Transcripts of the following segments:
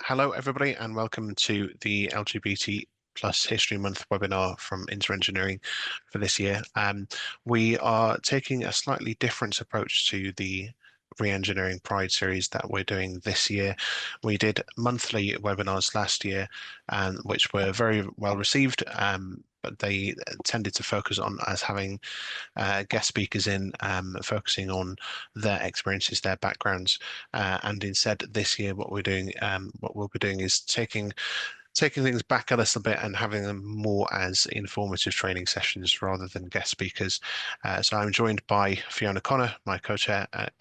Hello, everybody, and welcome to the LGBT+History Month webinar from InterEngineering for this year. We are taking a slightly different approach to the Re-Engineering Pride series that we're doing this year. We did monthly webinars last year, which were very well received, but they tended to focus on us having guest speakers in, focusing on their experiences, their backgrounds, and instead this year what we'll be doing is taking things back a little bit and having them more as informative training sessions rather than guest speakers. So I'm joined by Fiona Connor, my co-chair at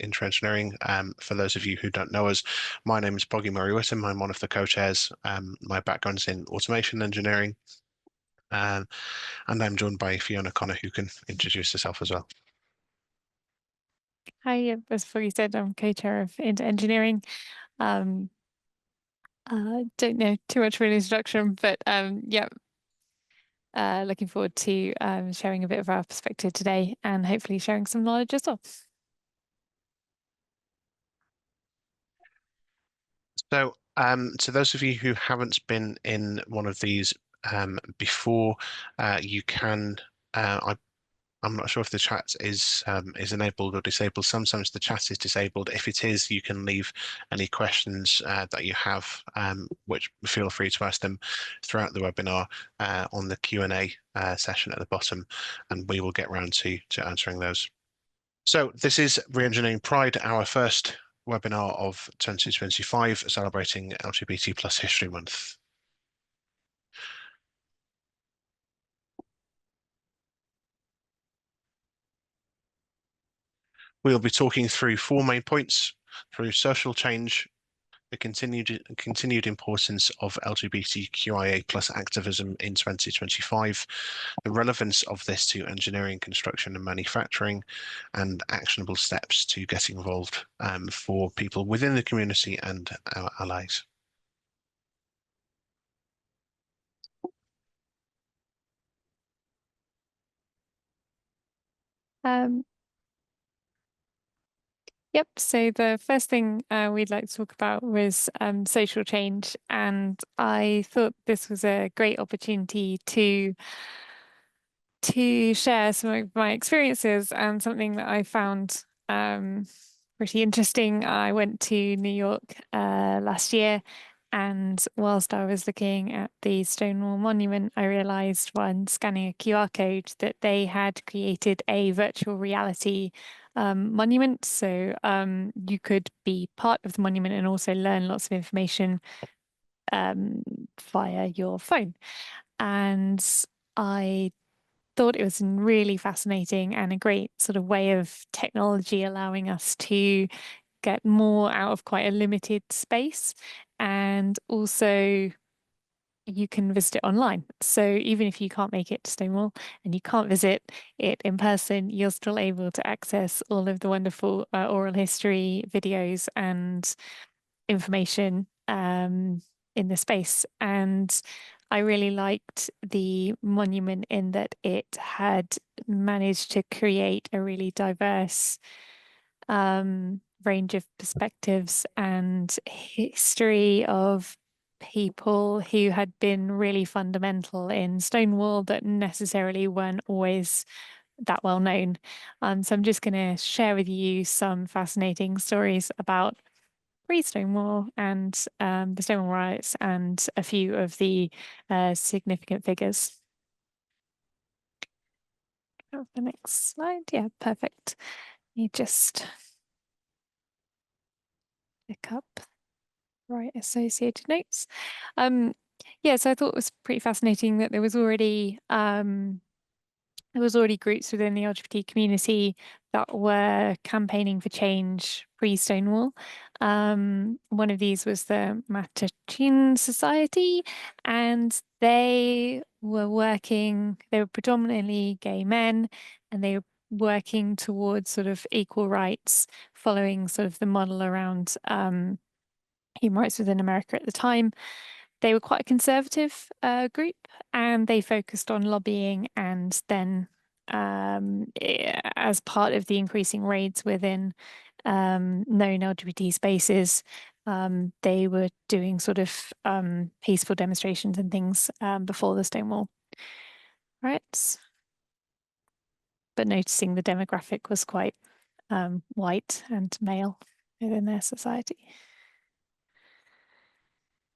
InterEngineering. For those of you who don't know us, my name is Poggy Murray-Whittam. I'm one of the co-chairs. My background's in automation engineering. And I'm joined by Fiona Connor, who can introduce herself as well. Hi, as Foggy said, I'm co-chair of InterEngineering. Don't know too much for an introduction, but yeah, looking forward to sharing a bit of our perspective today and hopefully sharing some knowledge as well. So, to those of you who haven't been in one of these before, you can. I'm not sure if the chat is enabled or disabled. Sometimes the chat is disabled. If it is, you can leave any questions that you have, which feel free to ask them throughout the webinar on the Q&A session at the bottom, and we will get round to answering those. So this is Re-Engineering Pride, our first webinar of 2025, celebrating LGBT+History Month. We'll be talking through four main points: through social change, the continued importance of LGBTQIA plus activism in 2025, the relevance of this to engineering, construction and manufacturing, and actionable steps to get involved for people within the community and our allies. Yep, so the first thing we'd like to talk about was social change, and I thought this was a great opportunity to share some of my experiences and something that I found pretty interesting. I went to New York last year, and whilst I was looking at the Stonewall Monument, I realized when scanning a QR code that they had created a virtual reality monument. So you could be part of the monument and also learn lots of information via your phone. And I thought it was really fascinating and a great sort of way of technology allowing us to get more out of quite a limited space. And also you can visit it online. So even if you can't make it to Stonewall and you can't visit it in person, you're still able to access all of the wonderful oral history videos and information in the space. And I really liked the monument in that it had managed to create a really diverse range of perspectives and history of people who had been really fundamental in Stonewall that necessarily weren't always that well known. So I'm just going to share with you some fascinating stories about pre-Stonewall and the Stonewall riots and a few of the significant figures. Oh, the next slide. Yeah, perfect. You just pick up right associated notes. Yeah, so I thought it was pretty fascinating that there was already groups within the LGBT community that were campaigning for change pre-Stonewall. One of these was the Matachin Society, and they were predominantly gay men, and they were working towards sort of equal rights, following sort of the model around human rights within America at the time. They were quite a conservative group, and they focused on lobbying, and then as part of the increasing raids within known LGBT spaces, they were doing sort of peaceful demonstrations and things before the Stonewall riots. But noticing the demographic was quite white and male within their society.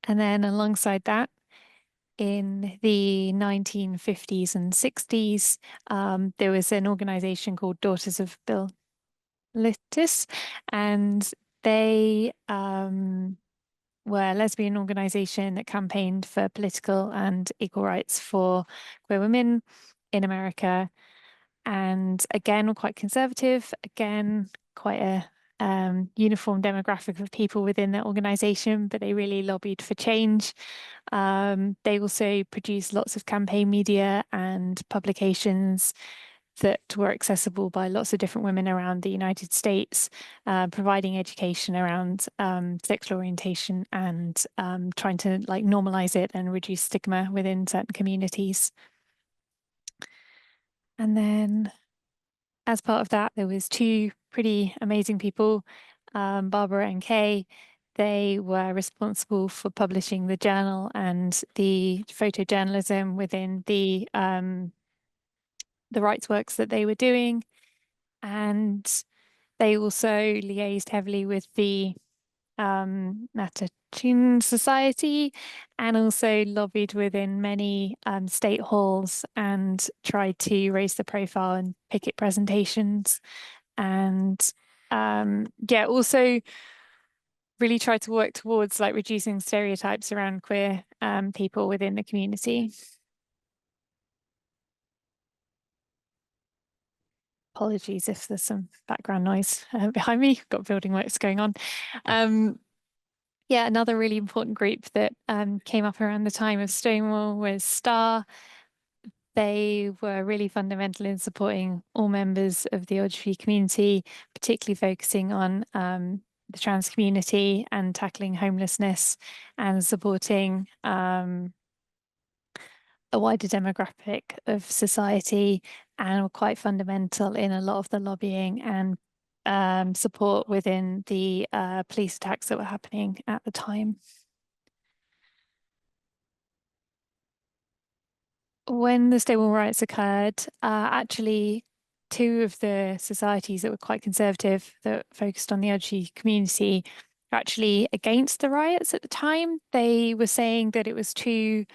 And then alongside that, in the 1950s and 60s, there was an organization called Daughters of Bill Littis, and they were a lesbian organization that campaigned for political and equal rights for queer women in America. And again, were quite conservative, again, quite a uniform demographic of people within their organization, but they really lobbied for change. They also produced lots of campaign media and publications that were accessible by lots of different women around the United States, providing education around sexual orientation and trying to like normalize it and reduce stigma within certain communities. And then as part of that, there was two pretty amazing people, Barbara and Kay. They were responsible for publishing the journal and the photojournalism within the rights works that they were doing. And they also liaised heavily with the Mattachine Society and also lobbied within many state halls and tried to raise the profile and picket presentations. And yeah, also really tried to work towards like reducing stereotypes around queer people within the community. Apologies if there's some background noise behind me. Got building works going on. Yeah, another really important group that came up around the time of Stonewall was STAR. They were really fundamental in supporting all members of the LGBT community, particularly focusing on the trans community and tackling homelessness and supporting a wider demographic of society, and were quite fundamental in a lot of the lobbying and support within the police attacks that were happening at the time. When the Stonewall riots occurred, actually, two of the societies that were quite conservative, that focused on the LGBT community, were actually against the riots at the time. They were saying that it was too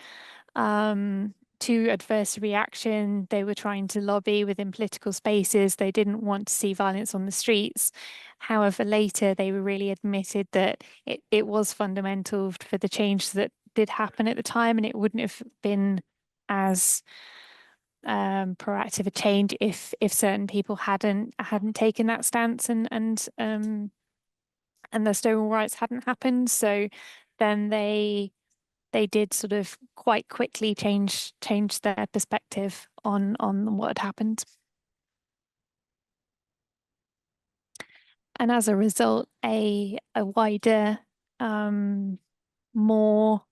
adverse a reaction. They were trying to lobby within political spaces. They didn't want to see violence on the streets. However, later they were really admitted that it was fundamental for the change that did happen at the time, and it wouldn't have been as proactive a change if certain people hadn't taken that stance and the Stonewall riots hadn't happened. So then they did sort of quite quickly change their perspective on what had happened. And as a result, a wider, more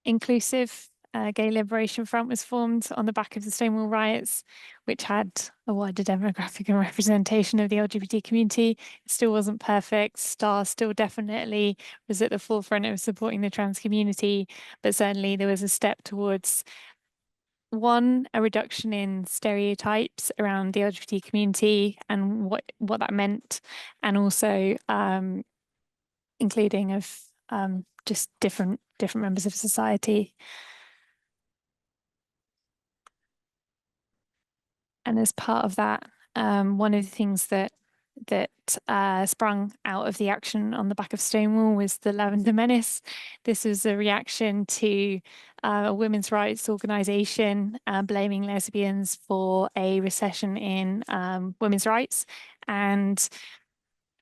inclusive Gay Liberation Front was formed on the back of the Stonewall riots, which had a wider demographic and representation of the LGBT community. It still wasn't perfect. STAR still definitely was at the forefront of supporting the trans community, but certainly there was a step towards one, a reduction in stereotypes around the LGBT community and what that meant, and also including of just different members of society. And as part of that, one of the things that sprung out of the action on the back of Stonewall was the Lavender Menace. This was a reaction to a women's rights organization blaming lesbians for a recession in women's rights. And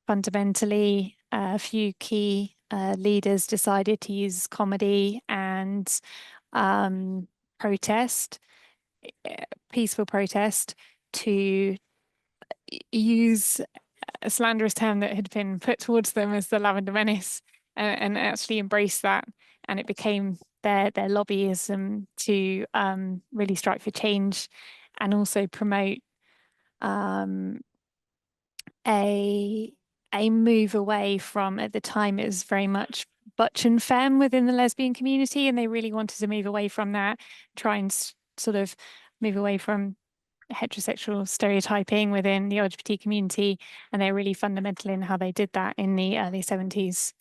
fundamentally, a few key leaders decided to use comedy and protest, peaceful protest, to use a slanderous term that had been put towards them as the Lavender Menace, and actually embrace that. And it became their lobbyism to really strike for change and also promote a a move away from, at the time it was very much butch and femme within the lesbian community, and they really wanted to move away from that, try and sort of move away from heterosexual stereotyping within the LGBT community, and they're really fundamental in how they did that in the early 70s.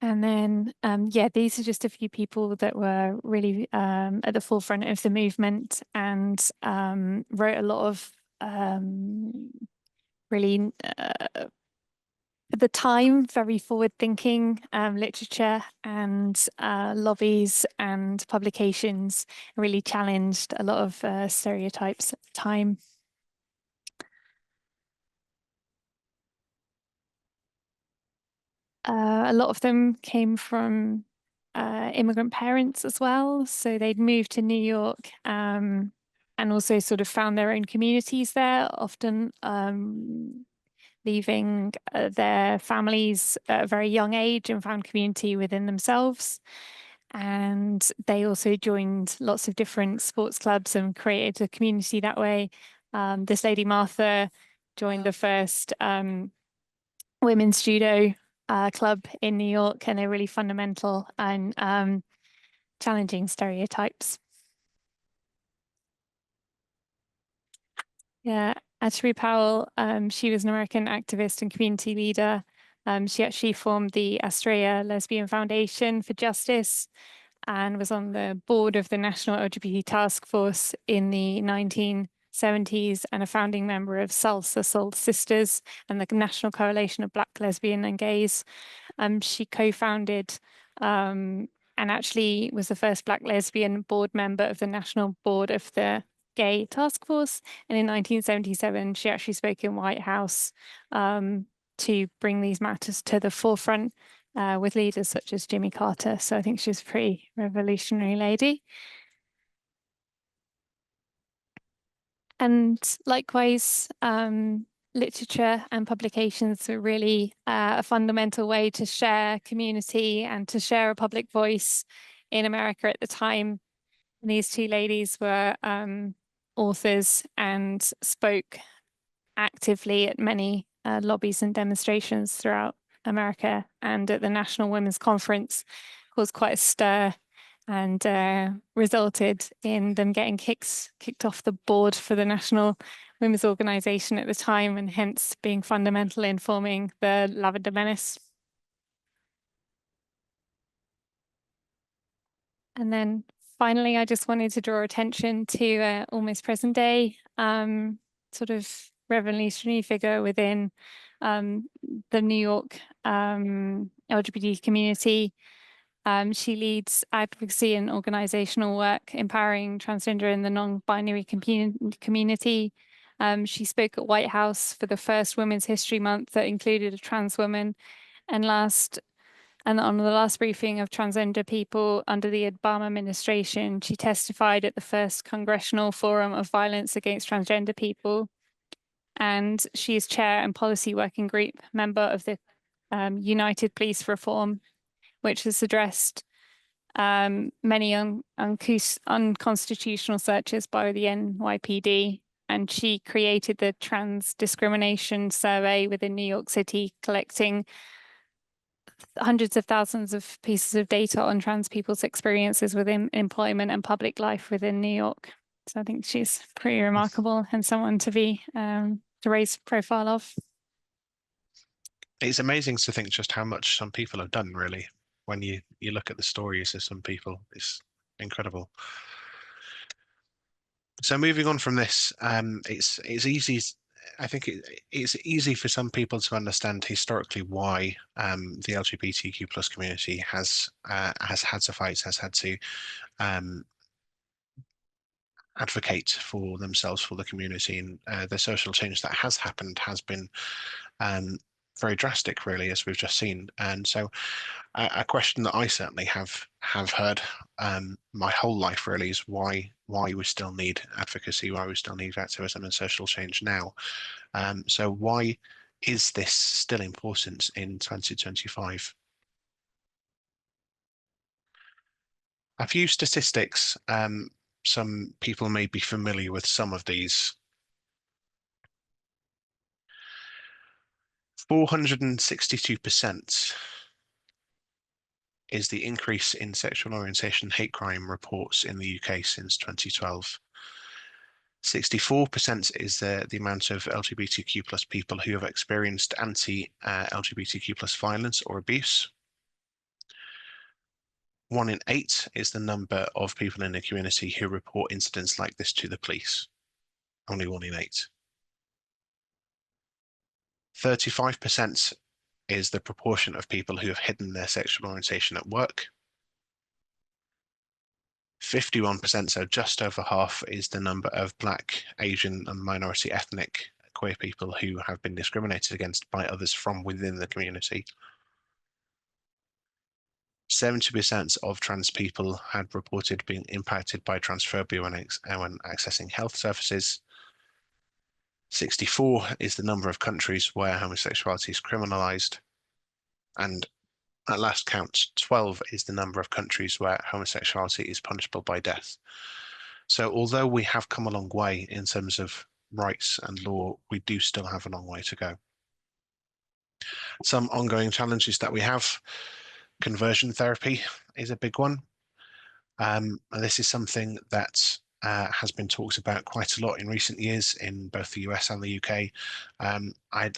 And then, yeah, these are just a few people that were really at the forefront of the movement and wrote a lot of really, at the time, very forward-thinking literature and lobbies and publications, really challenged a lot of stereotypes at the time. A lot of them came from immigrant parents as well. So they'd moved to New York and also sort of found their own communities there, often leaving their families at a very young age and found community within themselves. And they also joined lots of different sports clubs and created a community that way. This lady, Martha, joined the first women's judo club in New York, and they're really fundamental and challenging stereotypes. Yeah, Ashley Powell, she was an American activist and community leader. She actually formed the Astraea Lesbian Foundation for Justice and was on the board of the National LGBT Task Force in the 1970s and a founding member of Salsa Soul Sisters and the National Coalition of Black Lesbian and Gays. She co-founded and actually was the first Black lesbian board member of the National Board of the Gay Task Force. And in 1977, she actually spoke in White House to bring these matters to the forefront with leaders such as Jimmy Carter. So I think she's a pretty revolutionary lady. And likewise, literature and publications are really a fundamental way to share community and to share a public voice in America at the time. And these two ladies were authors and spoke actively at many lobbies and demonstrations throughout America, and at the National Women's Conference caused quite a stir and resulted in them getting kicked off the board for the National Women's Organization at the time, and hence being fundamental in forming the Lavender Menace. And then finally, I just wanted to draw attention to almost present day sort of revolutionary figure within the New York LGBT community. She leads advocacy and organizational work, empowering transgender and the non-binary community. She spoke at White House for the first Women's History Month that included a trans woman. And on the last briefing of transgender people under the Obama administration, she testified at the first Congressional Forum of Violence Against Transgender People. And she is chair and policy working group member of the United Police Reform, which has addressed many unconstitutional searches by the NYPD. And she created the Trans Discrimination Survey within New York City, collecting hundreds of thousands of pieces of data on trans people's experiences within employment and public life within New York. So I think she's pretty remarkable and someone to be to raise profile of. It's amazing to think just how much some people have done, really. When you look at the stories of some people, it's incredible. So moving on from this, it's easy. I think it's easy for some people to understand historically why the LGBTQ plus community has had to fight, has had to advocate for themselves, for the community, and the social change that has happened has been very drastic, really, as we've just seen. And so, a question that I certainly have heard my whole life really is why we still need advocacy, why we still need activism and social change now. So why is this still important in 2025? A few statistics. Some people may be familiar with some of these. 462% is the increase in sexual orientation hate crime reports in the UK since 2012. 64% is the amount of LGBTQ plus people who have experienced anti-LGBTQ plus violence or abuse. 1 in 8 is the number of people in the community who report incidents like this to the police. Only 1 in 8. 35% is the proportion of people who have hidden their sexual orientation at work. 51%, so just over half, is the number of Black, Asian, and minority ethnic queer people who have been discriminated against by others from within the community. 70% of trans people had reported being impacted by transphobia when accessing health services. 64 is the number of countries where homosexuality is criminalized. And at last count, 12 is the number of countries where homosexuality is punishable by death. So although we have come a long way in terms of rights and law, we do still have a long way to go. Some ongoing challenges that we have: conversion therapy is a big one. And this is something that has been talked about quite a lot in recent years in both the US and the UK. I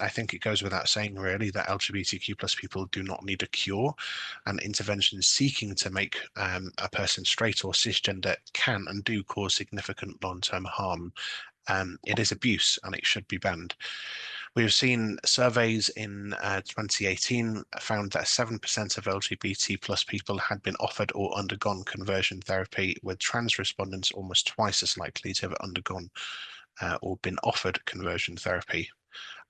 think it goes without saying, really, that LGBTQ plus people do not need a cure, and interventions seeking to make a person straight or cisgender can and do cause significant long-term harm. It is abuse and it should be banned. We've seen surveys in 2018 found that 7% of LGBT plus people had been offered or undergone conversion therapy, with trans respondents almost twice as likely to have undergone or been offered conversion therapy,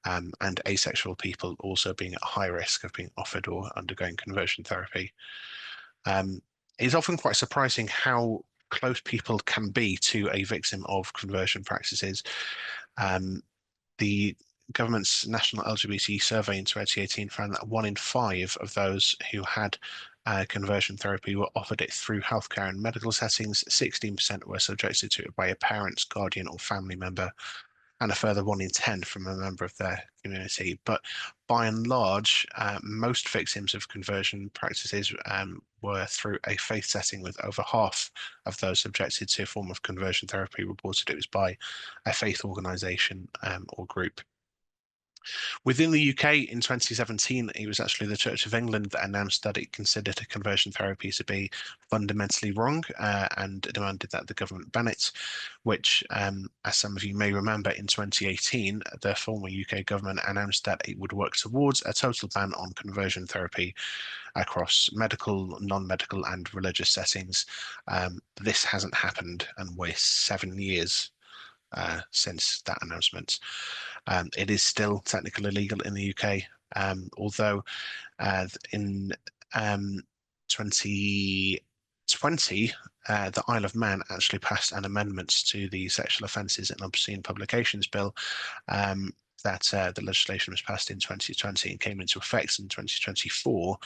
and asexual people also being at high risk of being offered or undergoing conversion therapy. It's often quite surprising how close people can be to a victim of conversion practices. The government's national LGBT survey in 2018 found that 1 in 5 of those who had conversion therapy were offered it through healthcare and medical settings. 16% were subjected to it by a parent, guardian, or family member, and a further 1 in 10 from a member of their community. But by and large, most victims of conversion practices were through a faith setting, with over half of those subjected to a form of conversion therapy reported it was by a faith organisation or group. Within the UK in 2017, it was actually the Church of England that announced that it considered a conversion therapy to be fundamentally wrong and demanded that the government ban it, which, as some of you may remember, in 2018, the former UK government announced that it would work towards a total ban on conversion therapy across medical, non-medical, and religious settings. This hasn't happened, and we're 7 years since that announcement. It is still technically illegal in the UK, although in 2020, the Isle of Man actually passed an amendment to the Sexual Offences and Obscene Publications Bill. The legislation was passed in 2020 and came into effect in 2024,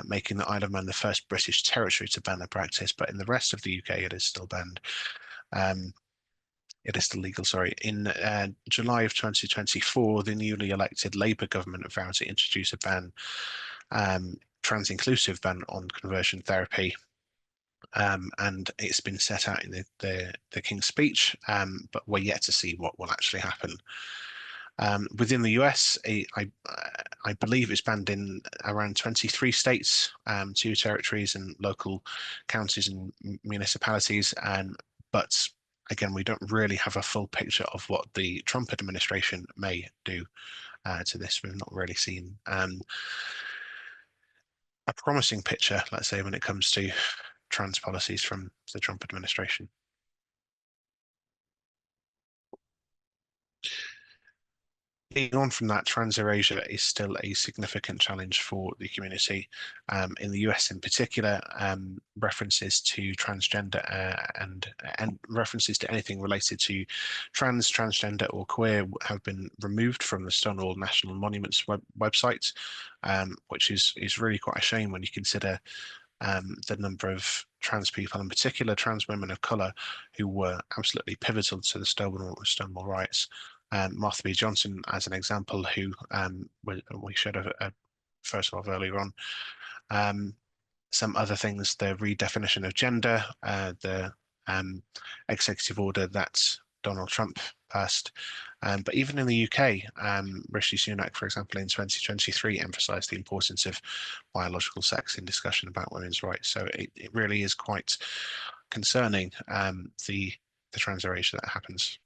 making the Isle of Man the first British territory to ban the practice. But in the rest of the UK, it is still banned. It is still legal, sorry. In July of 2024, the newly elected Labour government vowed to introduce a ban, trans-inclusive ban on conversion therapy. And it's been set out in the King's Speech, but we're yet to see what will actually happen. Within the US, I believe it's banned in around 23 states, 2 territories, and local counties and municipalities. But again, we don't really have a full picture of what the Trump administration may do to this. We've not really seen a promising picture, let's say, when it comes to trans policies from the Trump administration. Leading on from that, trans erasure is still a significant challenge for the community. In the US in particular, references to transgender and references to anything related to trans, transgender, or queer have been removed from the Stonewall National Monuments website, which is really quite a shame when you consider the number of trans people, in particular trans women of colour, who were absolutely pivotal to the Stonewall riots. Martha B. Johnson as an example, who we showed a photo of earlier on. Some other things, the redefinition of gender, the executive order that Donald Trump passed. But even in the UK, Rishi Sunak, for example, in 2023 emphasised the importance of biological sex in discussion about women's rights. So it really is quite concerning, the trans erasure that happens.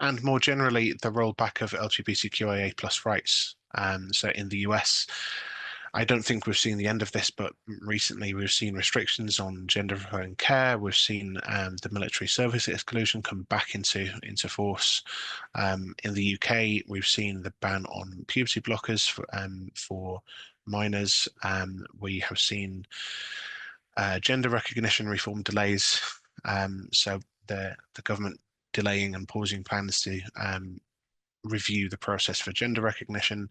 And more generally, the rollback of LGBTQIA plus rights. So in the US, I don't think we've seen the end of this, but recently we've seen restrictions on gender-affirming care. We've seen the military service exclusion come back into force. In the UK, we've seen the ban on puberty blockers for minors. We have seen gender recognition reform delays. So the government delaying and pausing plans to review the process for gender recognition,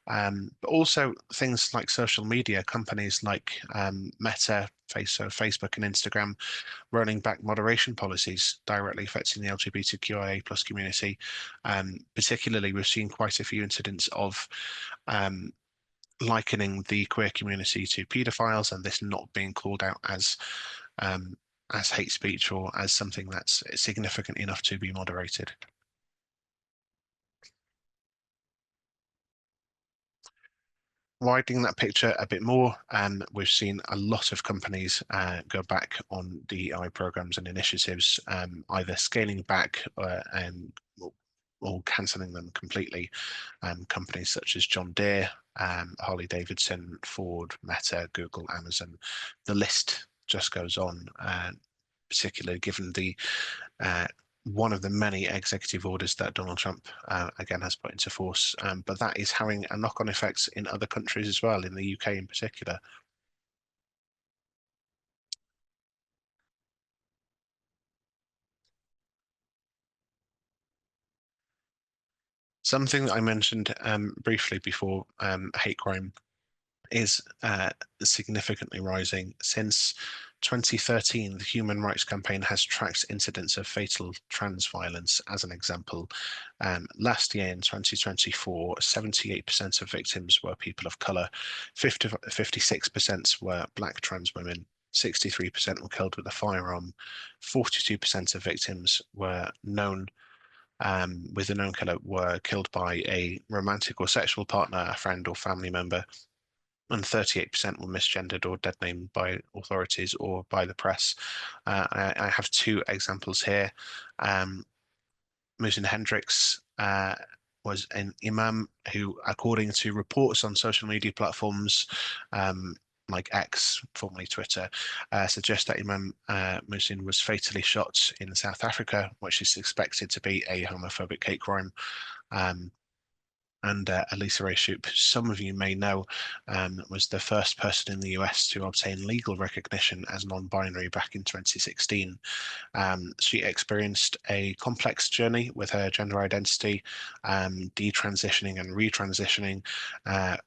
but also things like social media, companies like Meta, Facebook and Instagram, rolling back moderation policies directly affecting the LGBTQIA plus community. Particularly, we've seen quite a few incidents of likening the queer community to paedophiles, and this not being called out as hate speech or as something that's significant enough to be moderated. Widening that picture a bit more, we've seen a lot of companies go back on DEI programs and initiatives, either scaling back or cancelling them completely. Companies such as John Deere, Harley Davidson, Ford, Meta, Google, Amazon, the list just goes on, particularly given the one of the many executive orders that Donald Trump again has put into force, but that is having a knock-on effects in other countries as well, in the UK in particular. Something that I mentioned briefly before, hate crime is significantly rising. Since 2013, the Human Rights Campaign has tracked incidents of fatal trans violence as an example. Last year in 2024, 78% of victims were people of colour, 56% were black trans women, 63% were killed with a firearm, 42% of victims were known with a known killer were killed by a romantic or sexual partner, a friend or family member, and 38% were misgendered or dead named by authorities or by the press. I have two examples here. Muhsin Hendricks was an imam who, according to reports on social media platforms like X, formerly Twitter, suggest that Imam Muhsin was fatally shot in South Africa, which is expected to be a homophobic hate crime. And Elisa Ray Shoup, some of you may know, was the first person in the US to obtain legal recognition as non-binary back in 2016. She experienced a complex journey with her gender identity, detransitioning and retransitioning,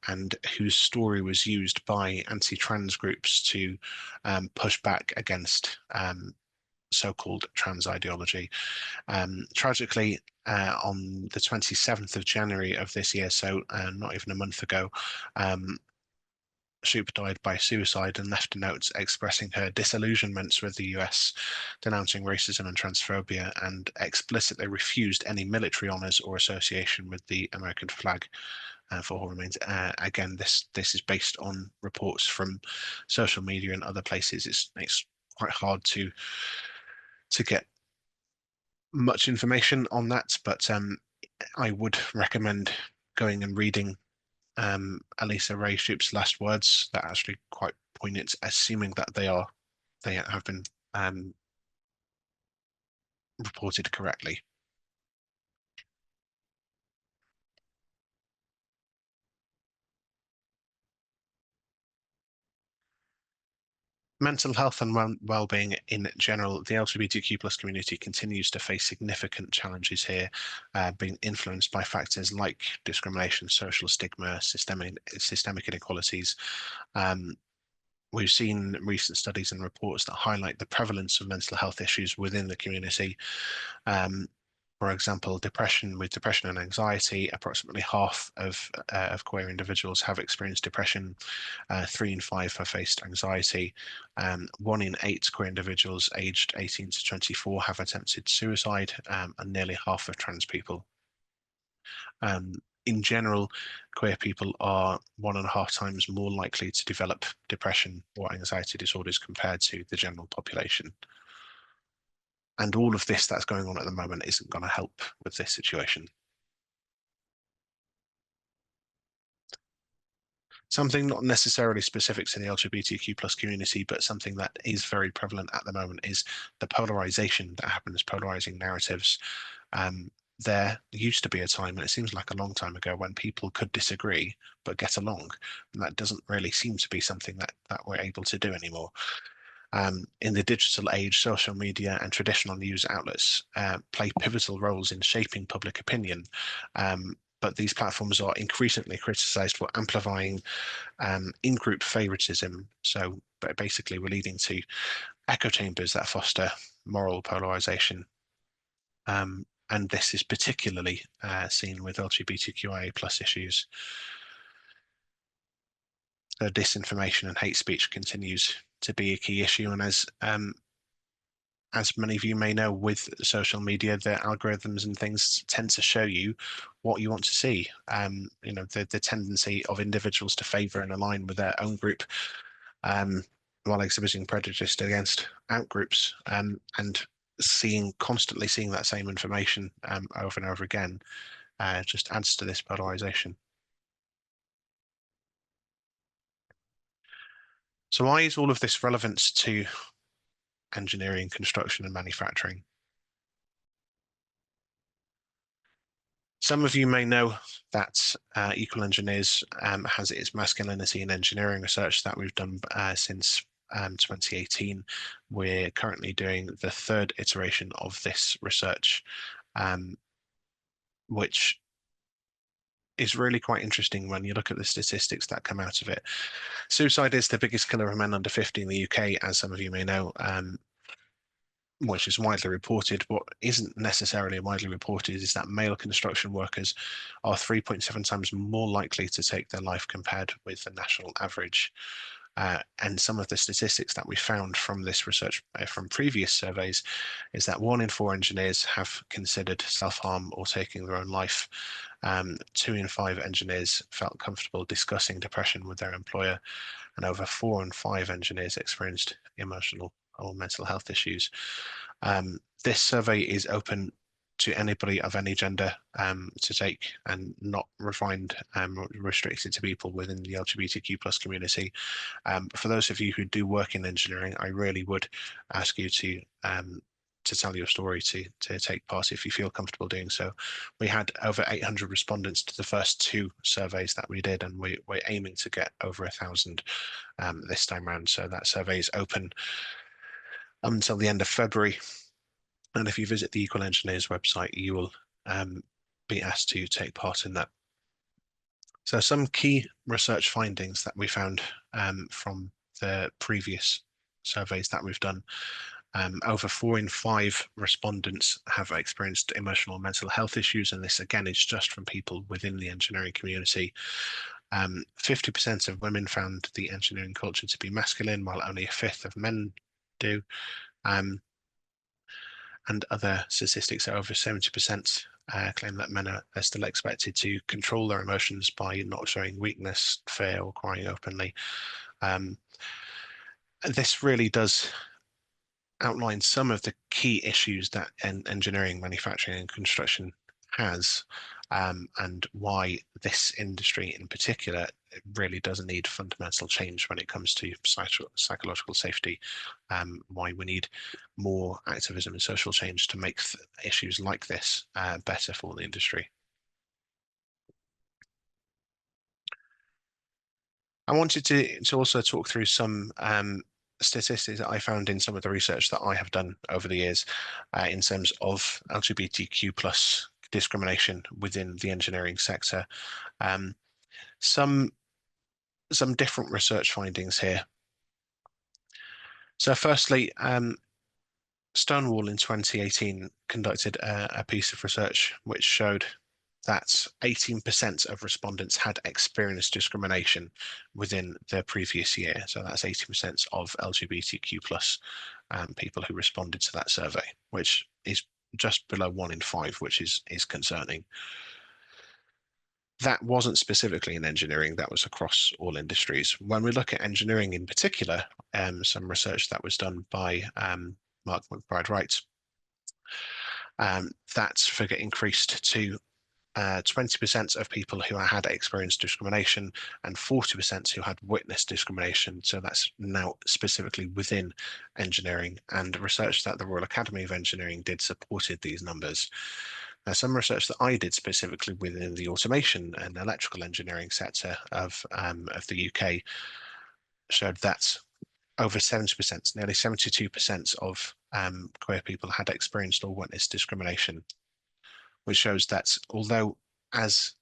and whose story was used by anti-trans groups to push back against so-called trans ideology. Tragically, on the 27th of January of this year, so not even a month ago, Shoup died by suicide and left a note expressing her disillusionments with the US, denouncing racism and transphobia, and explicitly refused any military honours or association with the American flag for her remains. Again, this is based on reports from social media and other places. It's quite hard to get much information on that, but I would recommend going and reading Elisa Ray Shoup's last words. That are actually quite poignant, assuming that they have been reported correctly. Mental health and well-being in general, the LGBTQ plus community continues to face significant challenges here, being influenced by factors like discrimination, social stigma, systemic inequalities. we've seen recent studies and reports that highlight the prevalence of mental health issues within the community. For example, with depression and anxiety, approximately half of queer individuals have experienced depression. 3 in 5 have faced anxiety. 1 in 8 queer individuals aged 18 to 24 have attempted suicide, and nearly half of trans people. In general, queer people are 1.5 times more likely to develop depression or anxiety disorders compared to the general population. And all of this that's going on at the moment isn't going to help with this situation. Something not necessarily specific to the LGBTQ plus community, but something that is very prevalent at the moment is the polarization that happens, polarizing narratives. There used to be a time, and it seems like a long time ago, when people could disagree but get along. And that doesn't really seem to be something that we're able to do anymore. In the digital age, social media and traditional news outlets play pivotal roles in shaping public opinion. But these platforms are increasingly criticized for amplifying in-group favoritism. So basically, we're leading to echo chambers that foster moral polarization. And this is particularly seen with LGBTQIA plus issues. So disinformation and hate speech continues to be a key issue. And as many of you may know, with social media, the algorithms and things tend to show you what you want to see. The tendency of individuals to favour and align with their own group while exhibiting prejudice against outgroups, and constantly seeing that same information over and over again just adds to this polarisation. So why is all of this relevance to engineering, construction and manufacturing? Some of you may know that Equal Engineers has its masculinity in engineering research that we've done since 2018. We're currently doing the 3rd iteration of this research, which is really quite interesting when you look at the statistics that come out of it. Suicide is the biggest killer of men under 50 in the UK, as some of you may know, which is widely reported. What isn't necessarily widely reported is that male construction workers are 3.7 times more likely to take their life compared with the national average. And some of the statistics that we found from this research from previous surveys is that 1 in 4 engineers have considered self-harm or taking their own life. 2 in 5 engineers felt comfortable discussing depression with their employer, and over 4 in 5 engineers experienced emotional or mental health issues. This survey is open to anybody of any gender to take, and not restricted to people within the LGBTQ plus community. For those of you who do work in engineering, I really would ask you to tell your story, to take part if you feel comfortable doing so. We had over 800 respondents to the first 2 surveys that we did, and we're aiming to get over 1,000 this time around. So that survey is open until the end of February. And if you visit the Equal Engineers website, you will be asked to take part in that. So some key research findings that we found from the previous surveys that we've done. Over 4 in 5 respondents have experienced emotional and mental health issues, and this again is just from people within the engineering community. 50% of women found the engineering culture to be masculine, while only 1/5 of men do. And other statistics are over 70% claim that men are still expected to control their emotions by not showing weakness, fear, or crying openly. This really does outline some of the key issues that engineering, manufacturing, and construction has, and why this industry in particular really does need fundamental change when it comes to psychological safety, why we need more activism and social change to make issues like this better for the industry. I wanted to also talk through some statistics that I found in some of the research that I have done over the years in terms of LGBTQ plus discrimination within the engineering sector. Some different research findings here. So firstly, Stonewall in 2018 conducted a piece of research which showed that 18% of respondents had experienced discrimination within the previous year. So that's 18% of LGBTQ plus people who responded to that survey, which is just below 1 in 5, which is concerning. That wasn't specifically in engineering, that was across all industries. When we look at engineering in particular, some research that was done by Mark McBride-Wright, that figure increased to 20% of people who had experienced discrimination and 40% who had witnessed discrimination. So that's now specifically within engineering, and research that the Royal Academy of Engineering did supported these numbers. Now, some research that I did specifically within the automation and electrical engineering sector of the UK showed that over 70%, nearly 72% of queer people had experienced or witnessed discrimination, which shows that although as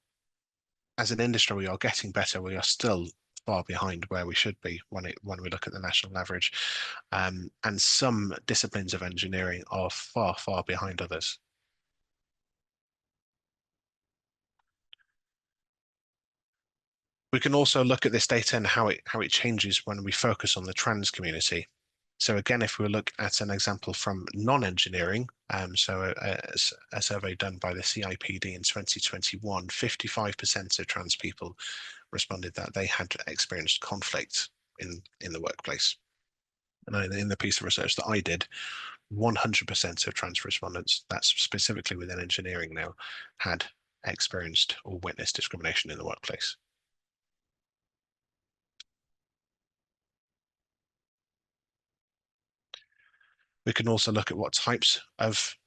an industry we are getting better, we are still far behind where we should be when we look at the national average. And some disciplines of engineering are far behind others. We can also look at this data and how it changes when we focus on the trans community. So again, if we look at an example from non-engineering, so a survey done by the CIPD in 2021, 55% of trans people responded that they had experienced conflict in the workplace. And in the piece of research that I did, 100% of trans respondents, that's specifically within engineering now, had experienced or witnessed discrimination in the workplace. We can also look at what types of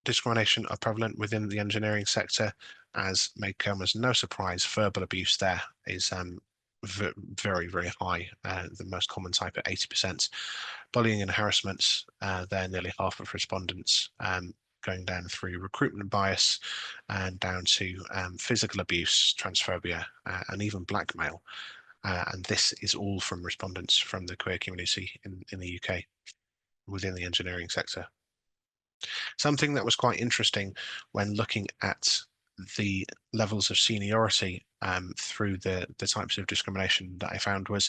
discrimination are prevalent within the engineering sector. As may come as no surprise, verbal abuse there is very high, the most common type at 80%. Bullying and harassments, they're nearly half of respondents, going down through recruitment bias and down to physical abuse, transphobia, and even blackmail. And this is all from respondents from the queer community in the UK within the engineering sector. Something that was quite interesting when looking at the levels of seniority through the types of discrimination that I found was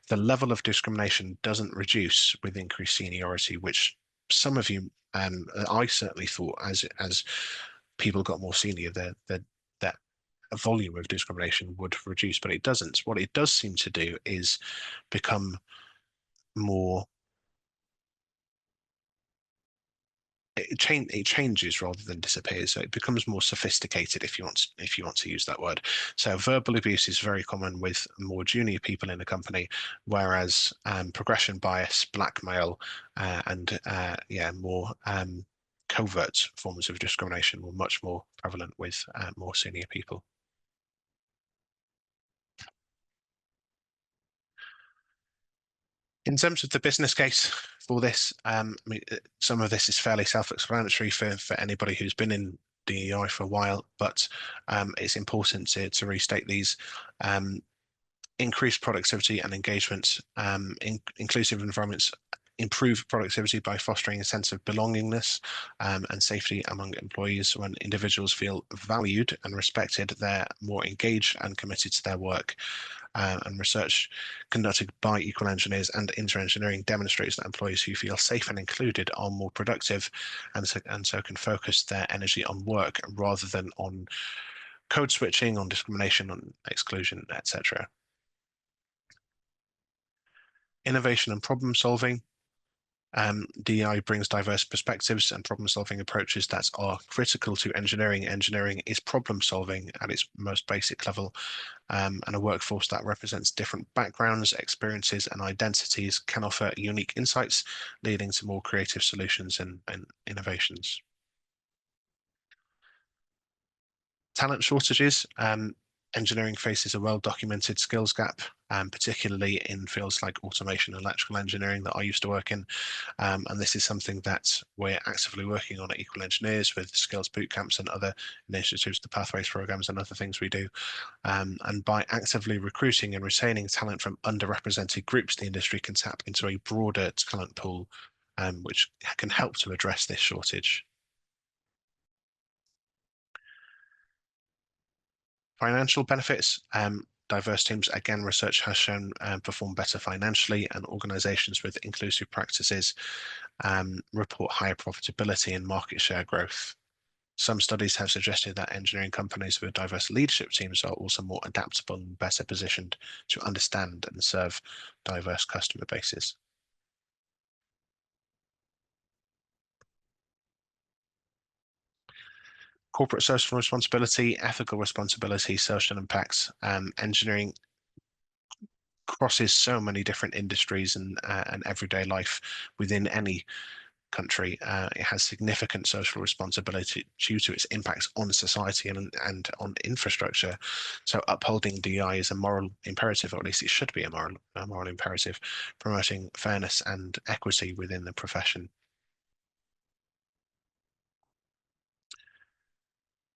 the level of discrimination doesn't reduce with increased seniority, which some of you, I certainly thought as people got more senior, that volume of discrimination would reduce, but it doesn't. What it does seem to do is become more it changes rather than disappears, so it becomes more sophisticated, if you want to use that word. So verbal abuse is very common with more junior people in a company, whereas progression bias, blackmail, and more covert forms of discrimination were much more prevalent with more senior people. In terms of the business case for this, I mean, some of this is fairly self-explanatory for anybody who's been in DEI for a while, but it's important to restate these. Increased productivity and engagement, inclusive environments improve productivity by fostering a sense of belongingness and safety among employees. When individuals feel valued and respected, they're more engaged and committed to their work. And research conducted by Equal Engineers and InterEngineering demonstrates that employees who feel safe and included are more productive and so can focus their energy on work rather than on code switching, on discrimination, on exclusion, etc. Innovation and problem solving. DEI brings diverse perspectives and problem-solving approaches that are critical to engineering. Engineering is problem-solving at its most basic level, and a workforce that represents different backgrounds, experiences, and identities can offer unique insights, leading to more creative solutions and innovations. Talent shortages. Engineering faces a well-documented skills gap particularly in fields like automation and electrical engineering that I used to work in. And this is something that we're actively working on at Equal Engineers with skills boot camps and other initiatives, the pathways programs and other things we do. And by actively recruiting and retaining talent from underrepresented groups, the industry can tap into a broader talent pool, which can help to address this shortage. Financial benefits. Diverse teams, again, research has shown perform better financially, and organizations with inclusive practices report higher profitability and market share growth. Some studies have suggested that engineering companies with diverse leadership teams are also more adaptable and better positioned to understand and serve diverse customer bases. Corporate social responsibility, ethical responsibility, social impacts. Engineering crosses so many different industries and everyday life within any country. It has significant social responsibility due to its impacts on society and on infrastructure. So upholding DEI is a moral imperative, or at least it should be a moral imperative, promoting fairness and equity within the profession.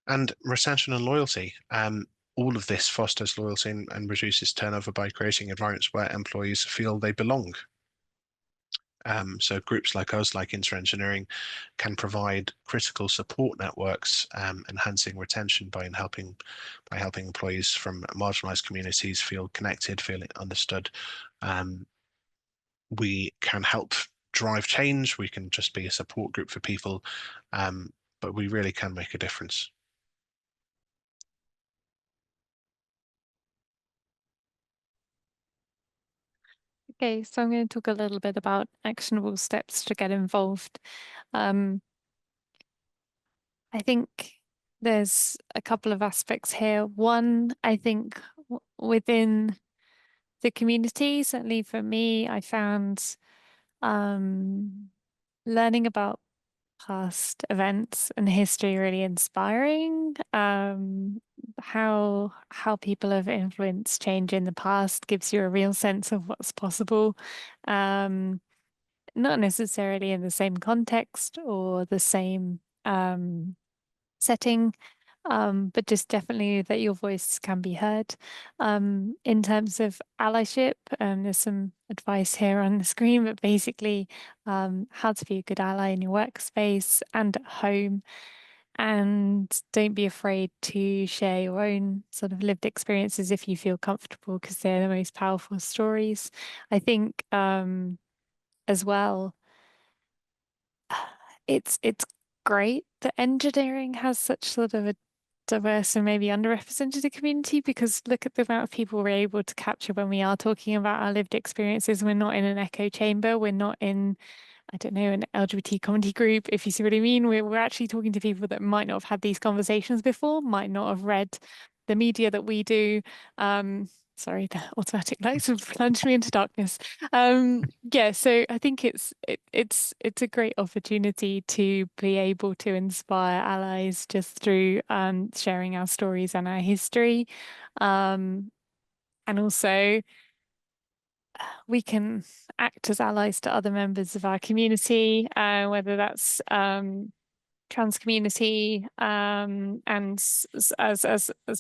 And retention and loyalty. All of this fosters loyalty and reduces turnover by creating environments where employees feel they belong. So groups like us, like InterEngineering, can provide critical support networks, enhancing retention by helping employees from marginalized communities feel connected, feel understood. We can help drive change. We can just be a support group for people, but we really can make a difference. Okay, so I'm going to talk a little bit about actionable steps to get involved. I think there's a couple of aspects here. One, I think within the community, certainly for me, I found learning about past events and history really inspiring. How people have influenced change in the past gives you a real sense of what's possible. Not necessarily in the same context or the same setting, but just definitely that your voice can be heard. In terms of allyship, there's some advice here on the screen, but basically how to be a good ally in your workspace and at home. And don't be afraid to share your own sort of lived experiences if you feel comfortable, because they're the most powerful stories. I think as well, it's great that engineering has such sort of a diverse and maybe underrepresented community, because look at the amount of people we're able to capture when we are talking about our lived experiences. We're not in an echo chamber. We're not in, I don't know, an LGBT comedy group, if you see what I mean. We're actually talking to people that might not have had these conversations before, might not have read the media that we do. Sorry, the automatic lights have plunged me into darkness. Yeah, so I think it's a great opportunity to be able to inspire allies just through sharing our stories and our history. And also we can act as allies to other members of our community, whether that's trans community, and as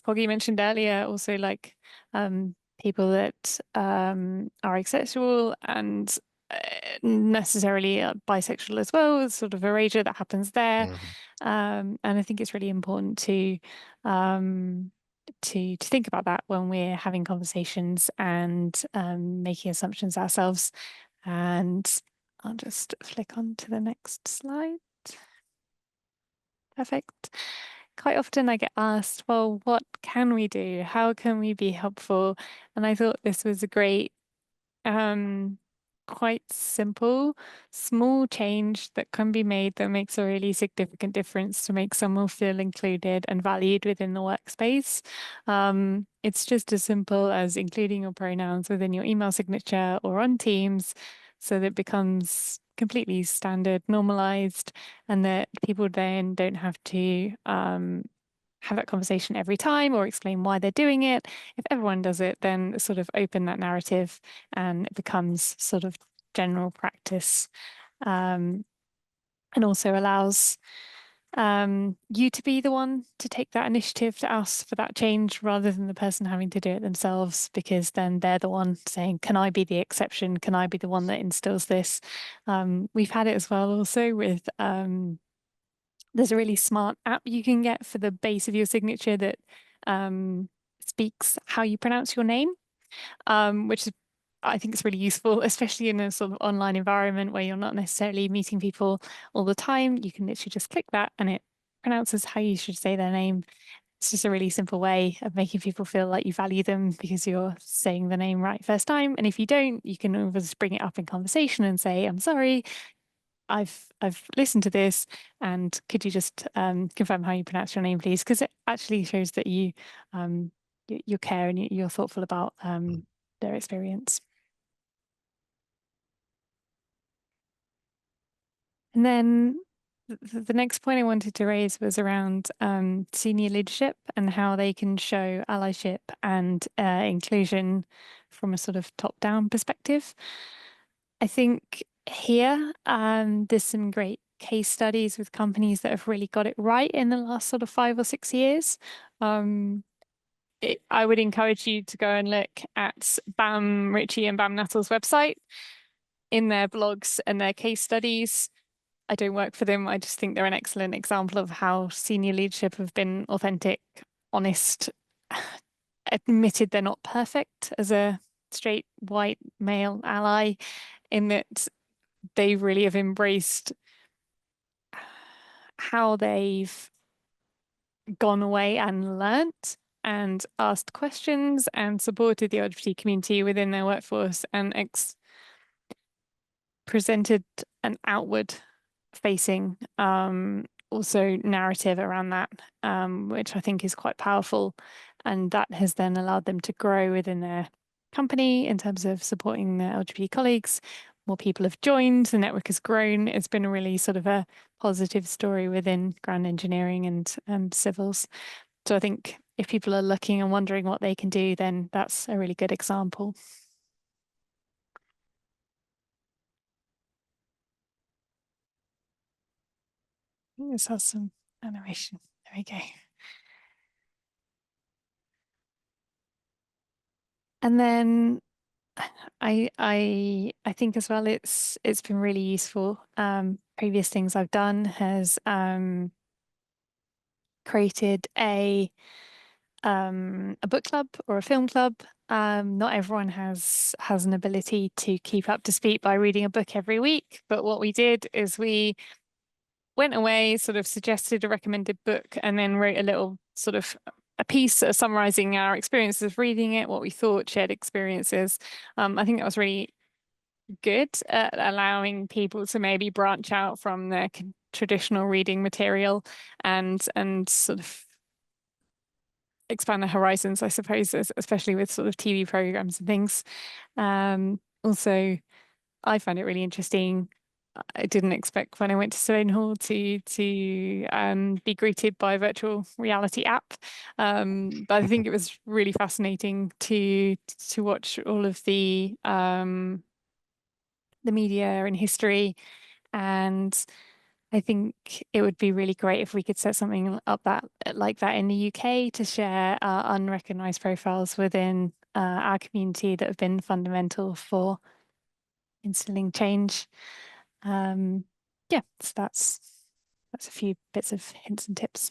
Poggy mentioned earlier, also like people that are asexual and necessarily bisexual as well. There's sort of erasure that happens there, and I think it's really important to think about that when we're having conversations and making assumptions ourselves. And I'll just flick on to the next slide. Perfect. Quite often I get asked, well, what can we do? How can we be helpful? And I thought this was a great, quite simple, small change that can be made that makes a really significant difference to make someone feel included and valued within the workspace. It's just as simple as including your pronouns within your email signature or on Teams, so that it becomes completely standard, normalized, and that people then don't have to have that conversation every time or explain why they're doing it. If everyone does it, then sort of open that narrative and it becomes sort of general practice, and also allows you to be the one to take that initiative to ask for that change rather than the person having to do it themselves, because then they're the one saying, can I be the exception? Can I be the one that instills this? We've had it as well also with there's a really smart app you can get for the base of your signature that speaks how you pronounce your name, which is, I think it's really useful, especially in a sort of online environment where you're not necessarily meeting people all the time. You can literally just click that and it pronounces how you should say their name. It's just a really simple way of making people feel like you value them because you're saying the name right first time. And if you don't, you can always bring it up in conversation and say, I'm sorry, I've listened to this, and could you just confirm how you pronounce your name, please? Because it actually shows that you care and you're thoughtful about their experience. And then the next point I wanted to raise was around senior leadership and how they can show allyship and inclusion from a sort of top-down perspective. I think here there's some great case studies with companies that have really got it right in the last sort of 5 or 6 years. I would encourage you to go and look at Bam Ritchie and Bam Nuttall's website in their blogs and their case studies. I don't work for them. I just think they're an excellent example of how senior leadership have been authentic, honest, admitted they're not perfect as a straight white male ally, in that they really have embraced how they've gone away and learnt and asked questions and supported the LGBT community within their workforce and presented an outward facing also narrative around that, which I think is quite powerful. And that has then allowed them to grow within their company in terms of supporting their LGBT colleagues. More people have joined, the network has grown. It's been a really sort of a positive story within ground engineering and civils. So I think if people are looking and wondering what they can do, then that's a really good example. This has some animation. There we go. And then I think as well it's been really useful. Previous things I've done has created a book club or a film club. Not everyone has an ability to keep up to speed by reading a book every week, but what we did is we went away, sort of suggested a recommended book, and then wrote a little sort of a piece summarizing our experiences of reading it, what we thought, shared experiences. I think that was really good at allowing people to maybe branch out from their traditional reading material and sort of expand their horizons, I suppose, especially with sort of TV programs and things. Also, I find it really interesting. I didn't expect when I went to Sloane Hall to be greeted by a virtual reality app, but I think it was really fascinating to watch all of the media and history. And I think it would be really great if we could set something up like that in the UK to share our unrecognized profiles within our community that have been fundamental for instilling change. Yeah, so that's a few bits of hints and tips.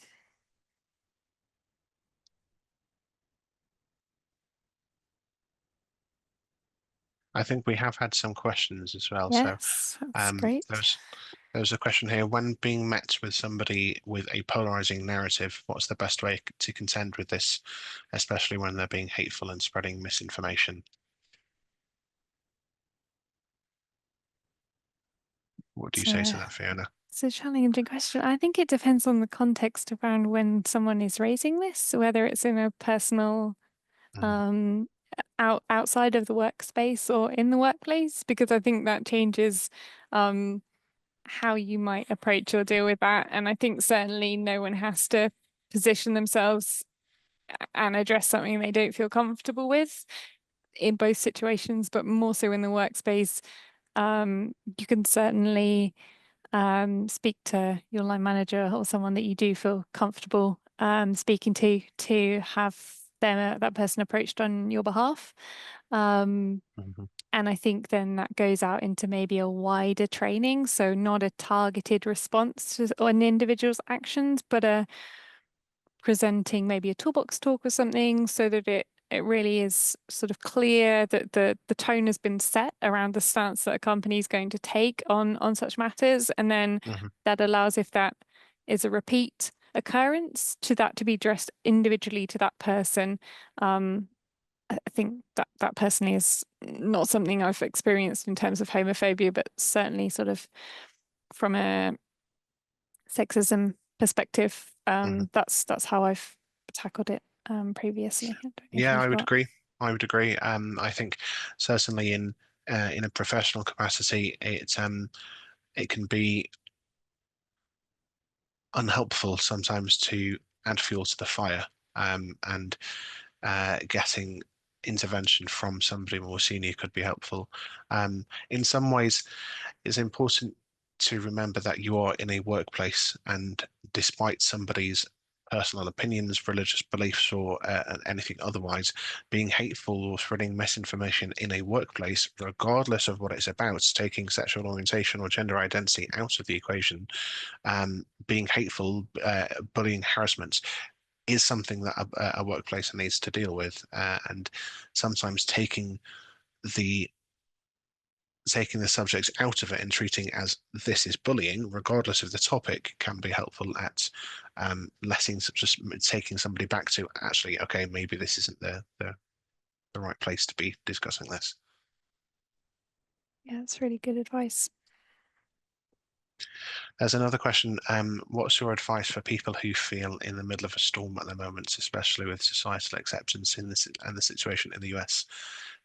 I think we have had some questions as well. So Yes, that's great. there's a question here. When being met with somebody with a polarizing narrative, what's the best way to contend with this, especially when they're being hateful and spreading misinformation? What do you say to that, Fiona? It's a challenging question. I think it depends on the context around when someone is raising this, whether it's in a personal Mm. um outside of the workspace or in the workplace, because I think that changes how you might approach or deal with that. And I think certainly no one has to position themselves and address something they don't feel comfortable with in both situations, but more so in the workspace. You can certainly speak to your line manager or someone that you do feel comfortable speaking to have that person approached on your behalf. Mhm. And I think then that goes out into maybe a wider training. So not a targeted response to an individual's actions, but a presenting maybe a toolbox talk or something so that it really is sort of clear that the tone has been set around the stance that a company is going to take on such matters. And then Mhm. that allows, if that is a repeat occurrence, to that to be addressed individually to that person. I think that that personally is not something I've experienced in terms of homophobia, but certainly sort of from a sexism perspective, Mhm. that's how I've tackled it previously. I don't know if Yeah, you've I would got. agree. I would agree. I think certainly in a professional capacity, it can be unhelpful sometimes to add fuel to the fire, and getting intervention from somebody more senior could be helpful. In some ways, it's important to remember that you are in a workplace, and despite somebody's personal opinions, religious beliefs, or anything otherwise, being hateful or spreading misinformation in a workplace, regardless of what it's about, taking sexual orientation or gender identity out of the equation, being hateful, bullying, harassment is something that a workplace needs to deal with, and sometimes the taking the subject out of it and treating as this is bullying, regardless of the topic, can be helpful at letting just taking somebody back to actually, okay, maybe this isn't the right place to be discussing this. Yeah, it's really good advice. There's another question. What's your advice for people who feel in the middle of a storm at the moment, especially with societal acceptance in this and the situation in the US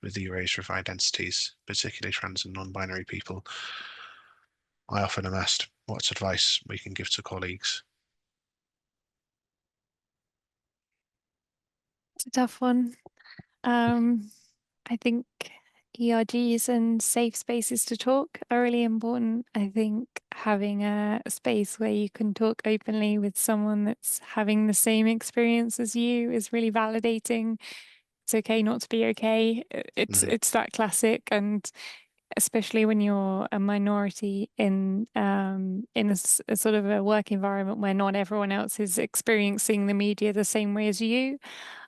with the erasure of identities, particularly trans and non-binary people? I often am asked what's advice we can give to colleagues. It's a tough one. Um, I think ERGs and safe spaces to talk are really important. I think having a space where you can talk openly with someone that's having the same experience as you is really validating. It's okay not to be okay. It's Mhm. it's that classic, and especially when you're a minority in a sort of a work environment where not everyone else is experiencing the media the same way as you.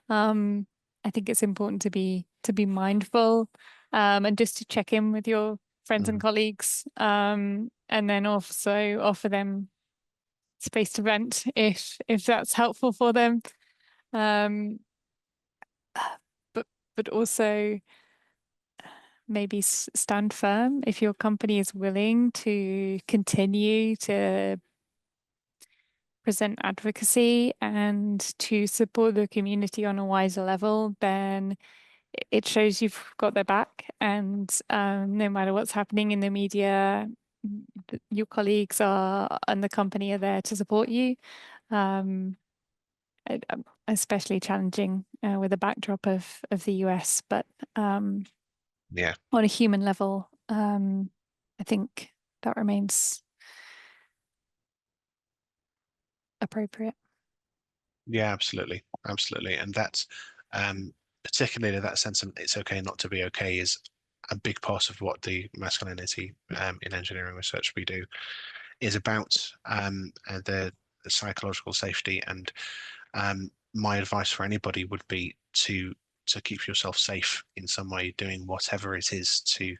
Um, I think it's important to be mindful, and just to check in with your friends and Mhm. colleagues, and then also offer them space to vent if that's helpful for them. Um, but but also maybe stand firm if your company is willing to continue to present advocacy and to support the community on a wider level, then it shows you've got their back. And no matter what's happening in the media, your colleagues are and the company are there to support you. Um, Especially challenging with the backdrop of the US, but Yeah, on a human level, I think that remains appropriate. yeah, absolutely, absolutely, and that's particularly that sense of it's okay not to be okay is a big part of what the masculinity in engineering research we do is about, the psychological safety. And my advice for anybody would be to keep yourself safe in some way, doing whatever it is to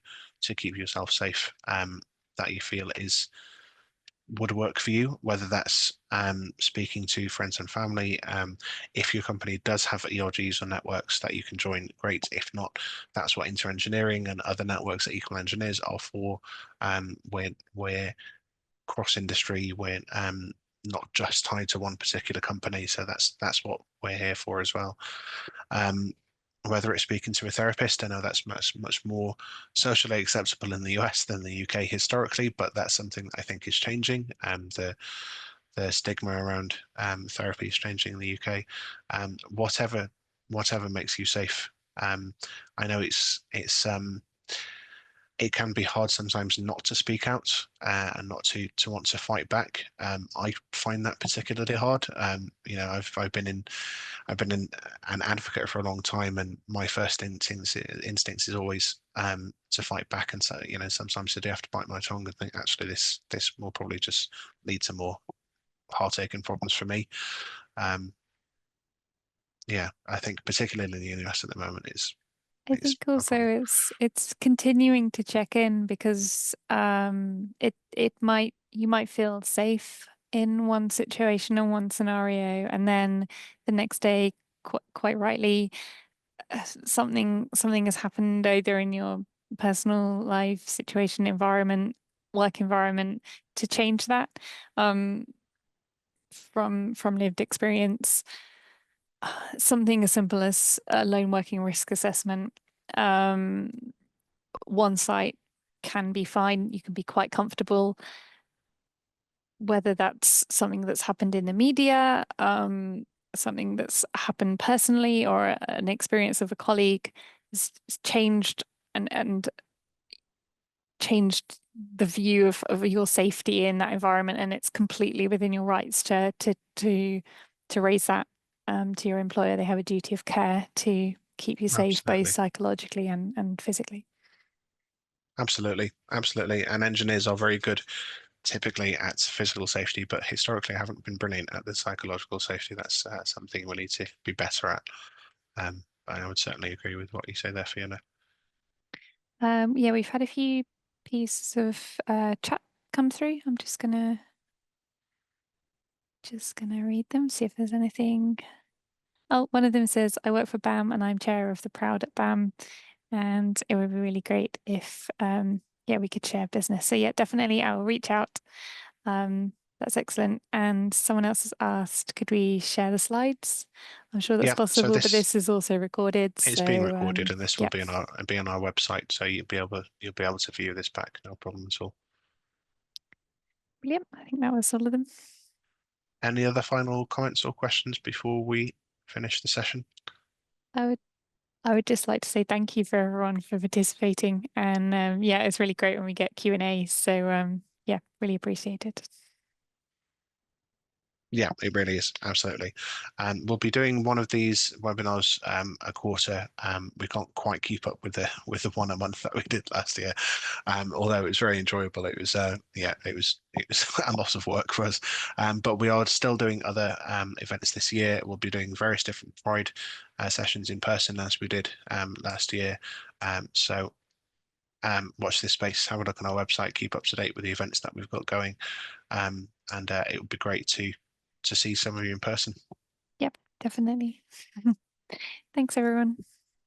keep yourself safe, that you feel is would work for you, whether that's speaking to friends and family. If your company does have ERGs or networks that you can join, great. If not, that's what InterEngineering and other networks at Equal Engineers are for. We're cross-industry, we're not just tied to one particular company, so that's what we're here for as well. Um, whether it's speaking to a therapist, I know that's much more socially acceptable in the US than the UK historically, but that's something that I think is changing. The the stigma around therapy is changing in the UK. Whatever makes you safe. I know it can be hard sometimes not to speak out and not to want to fight back. I find that particularly hard. I've been an advocate for a long time, and my first instinct is always to fight back. And so, sometimes I do have to bite my tongue and think, actually, this will probably just lead to more heartache and problems for me. Yeah, I think particularly in the US at the moment I it's think also probably it's continuing to check in because it might you might feel safe in one situation or one scenario, and then the next day, quite rightly, something has happened either in your personal life situation, environment, work environment to change that. Um, from lived experience, something as simple as a lone working risk assessment. Um, one site can be fine. You can be quite comfortable, whether that's something that's happened in the media, something that's happened personally, or an experience of a colleague has changed and changed the view of your safety in that environment, and it's completely within your rights to raise that to your employer. They have a duty of care to keep you safe, both absolutely. psychologically and physically. Absolutely. And engineers are very good typically at physical safety, but historically haven't been brilliant at the psychological safety. That's something we need to be better at. I would certainly agree with what you say there, Fiona. Yeah, we've had a few pieces of chat come through. I'm just gonna read them, see if there's anything. Oh, one of them says, I work for BAM and I'm chair of the Proud at BAM. And it would be really great if yeah, we could share business. So yeah, definitely I'll reach out. That's excellent. And someone else has asked, could we share the slides? I'm sure that's Yeah, so possible, but this this is also recorded. is being So recorded, and this will yeah, be on our website, so you'll be able to view this back, no problem at all. brilliant. I think that was all of them. Any other final comments or questions before we finish the session? I would I would just like to say thank you for everyone for participating. And yeah, it's really great when we get Q&A. So yeah, really appreciate it. Yeah, it really is. Absolutely. We'll be doing one of these webinars a quarter. We can't quite keep up with the one a month that we did last year. Although it was very enjoyable. It was it was a lot of work for us. But we are still doing other events this year. We'll be doing various different Pride sessions in person as we did last year. So watch this space, have a look on our website, keep up to date with the events that we've got going. And it would be great to see some of you in person. Yep, definitely. Thanks, everyone.